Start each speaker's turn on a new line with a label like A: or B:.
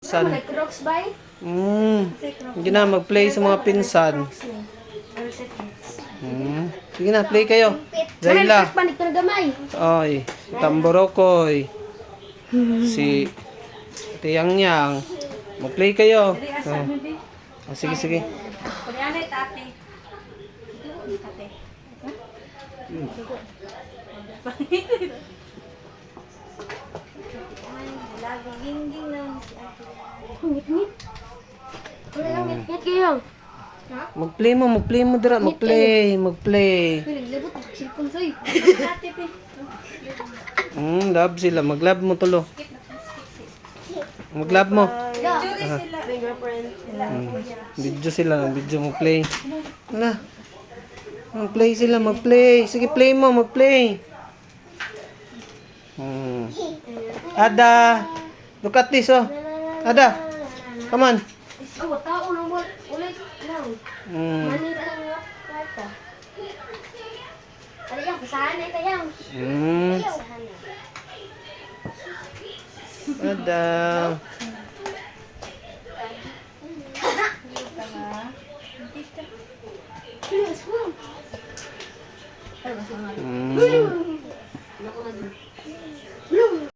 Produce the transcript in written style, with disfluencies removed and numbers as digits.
A: pinsan.
B: Nag-crocs ba?
A: Sige na, mag-play sa mga pinsan. Sige na, play kayo. Zayla.
B: Panik na gamay.
A: Oy, si Tamborokoy. Si Tiyang Yang. Mag-play kayo. Sige, sige.
C: Kunyari, tate. Tate. Lagi gingging lang si ate.
B: Ngit-ngit. Wala lang ngit-ngit kayo.
A: Mag-play mo dira, mag-play.
B: Naglabot ang cellphone sa'yo.
C: Ate, pe.
A: Love sila, mag-love mo tulo. Mag-love mo.
C: Jury sila.
B: Fingerprint.
A: Video sila, video mo play. Na. Mag-play sila, mag-play. Sige, play mo, mag-play. Ada. Look at this, oh. Ada. Come on.
B: Oh, tao lang ulit lang. Manira lang yung kwarta. Ano yung basahan na ito yung. Basahan na.
A: Ada.
B: Yes, wow.